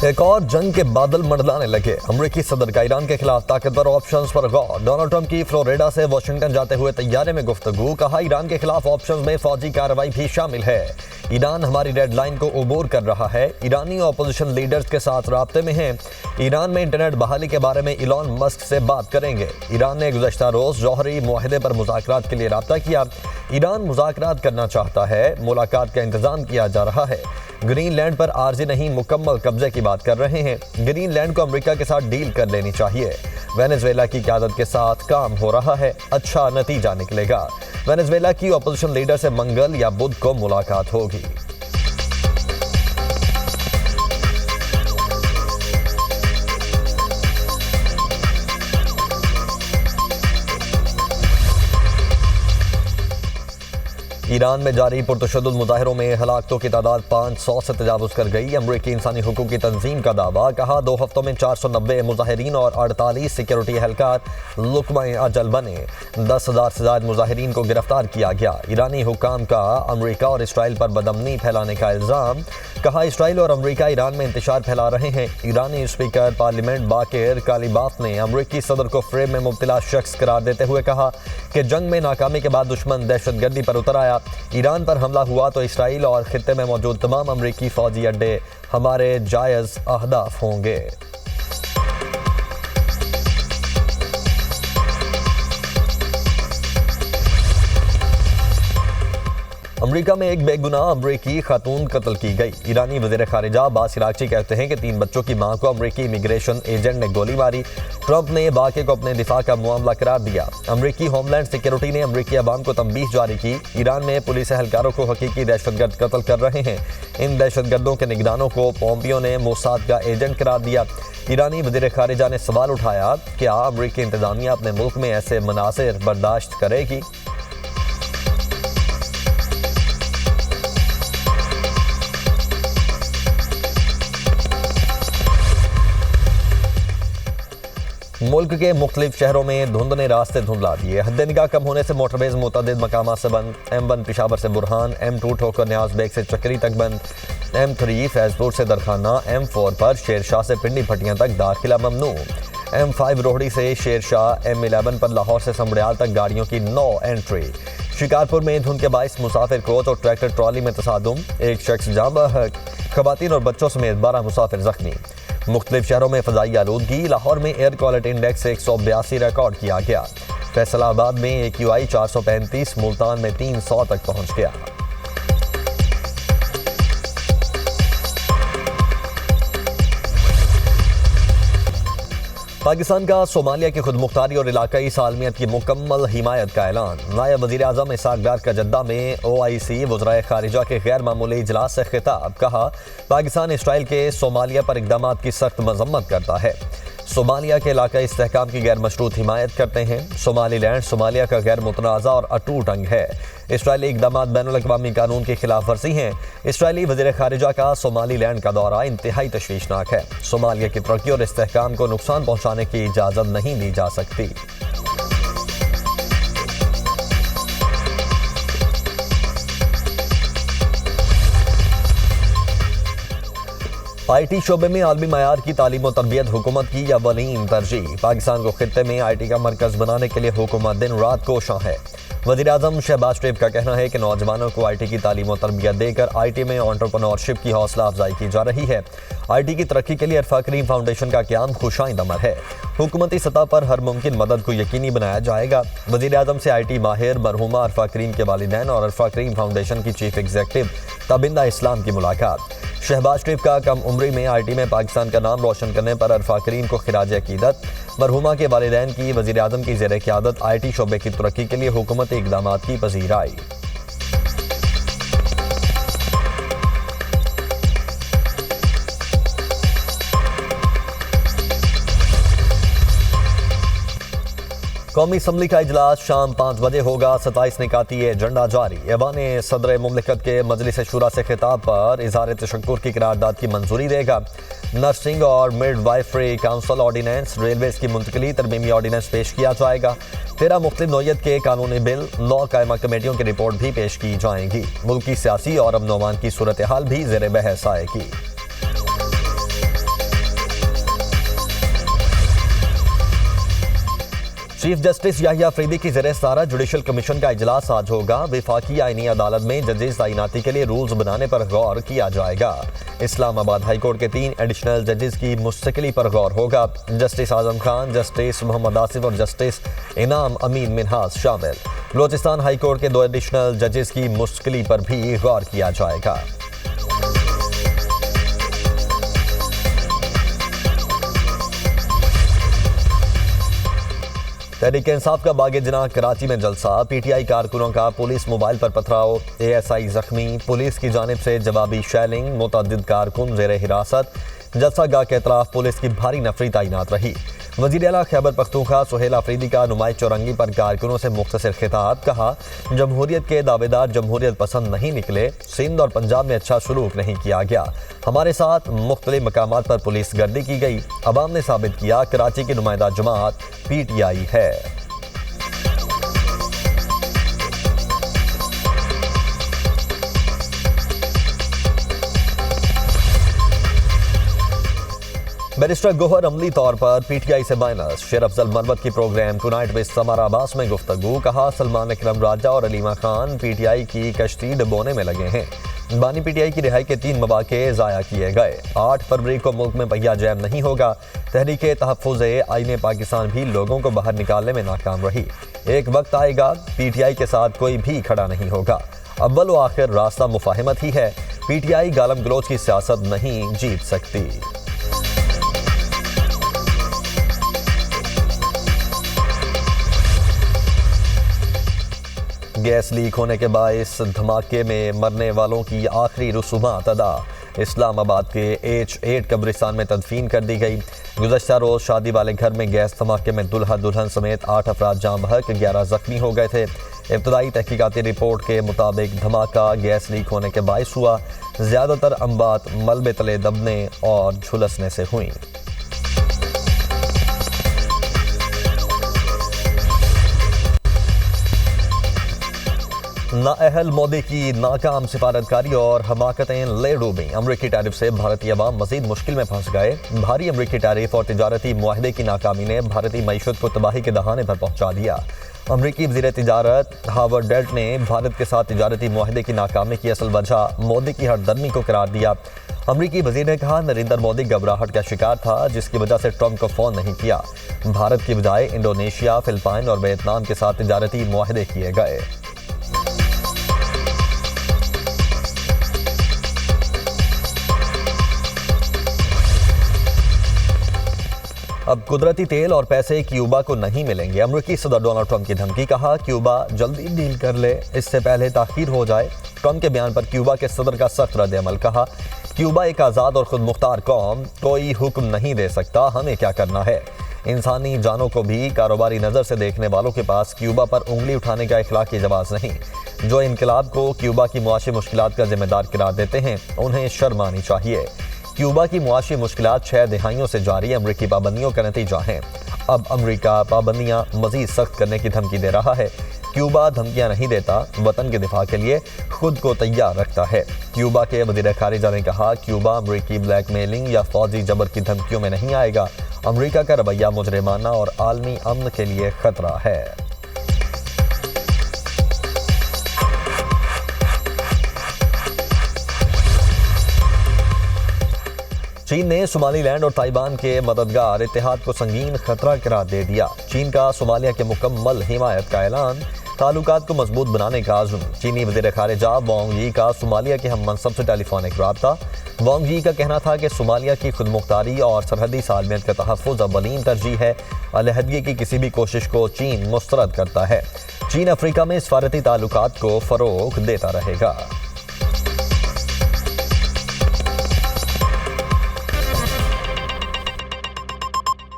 एक और जंग के बादल मंडलाने लगे। अमेरिकी सदर का ईरान के खिलाफ ताकतवर ऑप्शंस पर गौर। डोनाल्ड ट्रंप की फ्लोरिडा से वाशिंगटन जाते हुए तैयारे में गुफ्तगू। कहा, ईरान के खिलाफ ऑप्शंस में फौजी कार्रवाई भी शामिल है। ईरान हमारी रेड लाइन को उबूर कर रहा है। ईरानी ऑपोजिशन लीडर्स के साथ राब्ते में हैं। ईरान में इंटरनेट बहाली के बारे में इलॉन मस्क से बात करेंगे। ईरान ने गुज़श्ता रोज जौहरी मुआहदे पर मुज़ाकरात के लिए राब्ता किया। ईरान मुज़ाकरात करना चाहता है, मुलाकात का इंतजाम किया जा रहा है। ग्रीनलैंड पर आर्जी नहीं, मुकम्मल कब्जे की बात कर रहे हैं। ग्रीनलैंड को अमेरिका के साथ डील कर लेनी चाहिए। वेनेजुएला की क़यादत के साथ काम हो रहा है, अच्छा नतीजा निकलेगा। वेनेजुएला की अपोजिशन लीडर से मंगल या बुध को मुलाकात होगी। ईरान में जारी पुरतशद्दुद मुजाहिरों में हलाकतों की तादाद 500 से तजावुज़ कर गई। अमरीकी इंसानी हुकूक की तंजीम का दावा। कहा, 2 हफ्तों में 490 मुजाहिरीन और 48 सिक्योरिटी एहलकार लुक़्मा-ए अजल बने। 10,000 से ज़ायद मुजाहिरीन को गिरफ्तार किया गया। ईरानी हुकाम का अमरीका और इसराइल पर बदअमनी फैलाने का इल्ज़ाम। कहा, इसराइल और अमरीका ईरान में इंतशार फैला रहे हैं। ईरानी स्पीकर पार्लियामेंट बाकिर कालिबाफ ने अमरीकी सदर को फ्रेब में मुब्तला शख्स करार देते हुए कहा कि जंग में नाकामी के बाद दुश्मन दहशतगर्दी पर उतर आया। ईरान पर हमला हुआ तो इसराइल और खित्ते में मौजूद तमाम अमरीकी फौजी अड्डे हमारे जायज़ अहदाफ होंगे। अमेरिका में एक बेगुनाह अमरीकी खातून कत्ल की गई। ईरानी वज़ीर ख़ारिजा अब्बास इराक़ची कहते हैं कि 3 बच्चों की मां को अमरीकी इमिग्रेशन एजेंट ने गोली मारी। ट्रंप ने वाक़े को अपने दिफा का मामला करार दिया। अमरीकी होमलैंड सिक्योरिटी ने अमरीकी अवाम को तंबीह जारी की। ईरान में पुलिस एहलकारों को हकीकी दहशतगर्द कत्ल कर रहे हैं। इन दहशतगर्दों के निगरानों को पोम्पियो ने मोसाद का एजेंट करार दिया। ईरानी वज़ीर ख़ारिजा ने सवाल उठाया, क्या अमरीकी इंतज़ामिया अपने मुल्क में ऐसे मनासिर बर्दाश्त करेगी? मुल्क के मुख्तलिफ शहरों में धुंध ने रास्ते धुंधला दिए। हद निगाह कम होने से मोटरवेज मुतअद्दिद मकामात से बंद। M1 पिशावर से बुरहान, M2 ठोकर न्याज बेग से चक्री तक बंद। M3 फैजपुर से दरखाना, M4 पर शेरशाह से पिंडी भटियां तक दाखिला ममनू। M5 रोहड़ी से शेरशाह, M11 पर लाहौर से समड़ियाल तक गाड़ियों की नो एंट्री। शिकारपुर में धुंध के बाइस मुसाफिर कोच और ट्रैक्टर ट्रॉली में तसादुम, एक शख्स जाँ बहक। खवातीन और बच्चों समेत 12 मुसाफिर जख्मी। मुख्तलिफ शहरों में फ़ज़ाई आलूदगी। लाहौर में एयर क्वालिटी इंडेक्स 182 रिकॉर्ड किया गया। फैसलाबाद में AQI 435, मुल्तान में 300 तक पहुँच गया। पाकिस्तान का सोमालिया की खुदमुख्तारी और इलाकाई सालमियत की मुकम्मल हिमायत का ऐलान। नायब वज़ीर आज़म इसहाक डार का जद्दा में OIC वज़राए ख़ारिजा के गैर मामूली इजलास से खिताब। कहा, पाकिस्तान इसराइल के सोमालिया पर इक़दामात की सख्त मज़म्मत करता है। सोमालिया के इलाकाई इस्तेहकाम की गैर मशरूत हिमायत करते हैं। सोमालीलैंड सोमालिया का गैर मुतनाज़ा और अटूट अंग है। इसराइली इक़दामात बैनुल-अक़वामी कानून की खिलाफ वर्जी हैं। इसराइली वज़ीर ख़ारिजा का सोमालीलैंड का दौरा इंतहाई तशवीशनाक है। सोमालिया की तरक्की और इस्तेहकाम को नुकसान पहुँचाने की इजाज़त नहीं दी जा सकती। IT शोबे में आलमी मयार की तालीम और तरबियत हुकूमत की अव्वलीन तरजीह। पाकिस्तान को खित्ते में IT का मरकज़ बनाने के लिए हुकूमत दिन रात कोशां है। वज़ीर आज़म शहबाज शरीफ का कहना है कि नौजवानों को IT की तालीम और तरबियत देकर IT में एंटरप्रेन्योरशिप की हौसला अफजाई की जा रही है। IT की तरक्की के लिए अरफा करीम फाउंडेशन का क़याम खुशाइंद अमर है। हुकूमती सतह पर हर मुमकिन मदद को यकीनी बनाया जाएगा। वज़ीर आज़म से IT माहिर मरहुमा अरफा करीम के वालिदैन और अरफा करीम फाउंडेशन की चीफ एग्जीक्यूटिव तबिंदा इस्लाम की मुलाकात। शहबाज शरीफ का कम उम्री में IT में पाकिस्तान का नाम रोशन करने पर अरफा करीम को खिराज अकीदत। मरहुमा के वालिदैन की वज़ीर आज़म की ज़ेर क़यादत IT शोबे की तरक्की के लिए हुकूमती इक़दामात की पज़ीराई। कौमी असम्बली का इजलास शाम 5 बजे होगा। 27 निकाती एजेंडा जारी। ऐवान सदर मुमलिकत के मजलिस शुरा से खिताब पर इज़हार तशक्कुर की करारदाद की मंजूरी देगा। नर्सिंग और मिडवाइफरी काउंसिल ऑर्डिनेंस, रेलवेज की मुंतकली तरमीमी ऑर्डिनेंस पेश किया जाएगा। 13 मुख्तलिफ नौयत के कानूनी बिल, 9 कायमा कमेटियों की रिपोर्ट भी पेश की जाएंगी। मुल्क की सियासी और अमन-ओ-अमान की सूरत हाल भी ज़ेर बहस आएगी। चीफ जस्टिस याहिया अफरीदी की ज़रिए सारा जुडिशल कमीशन का इजलास आज होगा। वफाकी आईनी अदालत में जजेस तैनाती के लिए रूल्स बनाने पर गौर किया जाएगा। इस्लामाबाद हाई कोर्ट के 3 एडिशनल जजेस की मुस्तकिली पर गौर होगा। जस्टिस आजम खान, जस्टिस मोहम्मद आसिफ और जस्टिस इनाम अमीन मिन्हास शामिल। बलोचिस्तान हाई कोर्ट के 2 एडिशनल जजेस की मुस्तकिली पर भी गौर किया जाएगा। तहरीक इंसाफ का बागे जना कराची में जलसा। पीटीआई कारकुनों का पुलिस मोबाइल पर पथराव, एएसआई जख्मी, पुलिस की जानिब से जवाबी शेलिंग, मुतअद्दिद कारकुन जेर हिरासत। जलसा गाह के अतराफ पुलिस की भारी नफरी तैनात रही। वज़ीर आला खैबर पख्तूनख्वा सुहेल अफरीदी का नुमाइश चौरंगी पर कारकुनों से मुख्तसर खिताब। कहा, जमहूरियत के दावेदार जमहूरियत पसंद नहीं निकले। सिंध और पंजाब में अच्छा सलूक नहीं किया गया। हमारे साथ मुख्तलिफ मकामात पर पुलिस गर्दी की गई। अवाम ने साबित किया कराची की नुमाइंदा जमात पीटीआई है। बैरिस्टर गोहर अमली तौर पर पीटीआई से माइनस। शेर अफजल मरवत की प्रोग्राम टुनाइट विद समार अब्बास में गुफ्तगू। कहा, सलमान अकरम राजा और अलीमा खान पीटीआई की कश्ती डुबोने में लगे हैं। बानी पीटीआई की रिहाई के 3 मौके ज़ाया किए गए। 8 फरवरी को मुल्क में पहिया जैम नहीं होगा। तहरीक तहफ़्फ़ुज़ आईने पाकिस्तान भी लोगों को बाहर निकालने में नाकाम रही। एक वक्त आएगा पीटीआई के साथ कोई भी खड़ा नहीं होगा। अव्वल व आखिर रास्ता मुफाहिमत ही है। पीटीआई गालम गलोच की सियासत नहीं जीत सकती। गैस लीक होने के बायस धमाके में मरने वालों की आखिरी रसूमात अदा। इस्लामाबाद के H8 कब्रिस्तान में तदफीन कर दी गई। गुज़श्ता रोज़ शादी वाले घर में गैस धमाके में दुल्हा दुल्हन समेत 8 अफराद जाँ बहक, 11 जख्मी हो गए थे। इब्तदाई तहकीकाती रिपोर्ट के मुताबिक धमाका गैस लीक होने के बायस हुआ। ज़्यादातर अम्बात मलबे तले दबने और झुलसने से हुई। नाअहल मोदी की नाकाम सिफारतकारी और हमाकतें ले डूबी। अमरीकी टैरिफ से भारतीय अवाम मजीद मुश्किल में फंस गए। भारी अमरीकी टैरिफ और तिजारती मुआहदे की नाकामी ने भारतीय मईशत को तबाही के दहाने पर पहुंचा दिया। अमरीकी वज़ीर तिजारत हावर्ड डेल्ट ने भारत के साथ तिजारती मुआहदे की नाकामी की असल वजह मोदी की हरदर्मी को करार दिया। अमरीकी वज़ीर ने कहा, नरेंद्र मोदी घबराहट का शिकार था, जिसकी वजह से ट्रंप को फ़ोन नहीं किया। भारत की बजाय इंडोनेशिया, फिलिपाइन और वियतनाम के साथ तिजारती मुआहदे किए गए। अब कुदरती तेल और पैसे क्यूबा को नहीं मिलेंगे। अमेरिकी सदर डोनाल्ड ट्रंप की धमकी। कहा, क्यूबा जल्दी डील कर ले, इससे पहले ताखीर हो जाए। ट्रंप के बयान पर क्यूबा के सदर का सख्त रद्द-ए-अमल। कहा, क्यूबा एक आज़ाद और खुद मुख्तार कौम, कोई हुक्म नहीं दे सकता, हमें क्या करना है। इंसानी जानों को भी कारोबारी नज़र से देखने वालों के पास क्यूबा पर उंगली उठाने का इखलाकी जवाब नहीं। जो इनकलाब को क्यूबा की मुआशी मुश्किलात का जिम्मेदार करार देते हैं, उन्हें शर्म आनी चाहिए। क्यूबा की मुआशी मुश्किलात 6 दिहाइयों से जारी अमरीकी पाबंदियों का नतीजा हैं। अब अमरीका पाबंदियां मजीद सख्त करने की धमकी दे रहा है। क्यूबा धमकियां नहीं देता, वतन के दिफा के लिए खुद को तैयार रखता है। क्यूबा के वज़ीर खारिजा ने कहा, क्यूबा अमरीकी ब्लैकमेलिंग या फौजी जबर की धमकियों में नहीं आएगा। अमरीका का रवैया मुजरिमाना और आलमी अमन के लिए खतरा है। चीन ने सोमालीलैंड और ताइवान के मददगार इत्तेहाद को संगीन खतरा करार दे दिया। चीन का सोमालिया के मुकम्मल हिमायत का ऐलान। ताल्लुकात को मजबूत बनाने का आज़म। चीनी वज़ीर खारिजा वांग यी का सोमालिया के हम मनसब से टेलीफोनिक राब्ता। वांग यी का कहना था कि सोमालिया की खुद मुख्तारी और सरहदी सालमियत का तहफ़्फ़ुज़ अव्वलीन तरजीह है। अलहदगी की किसी भी कोशिश को चीन मुस्तरद करता है। चीन अफ्रीका में सफारती ताल्लुकात को फ़रोग़ देता रहेगा।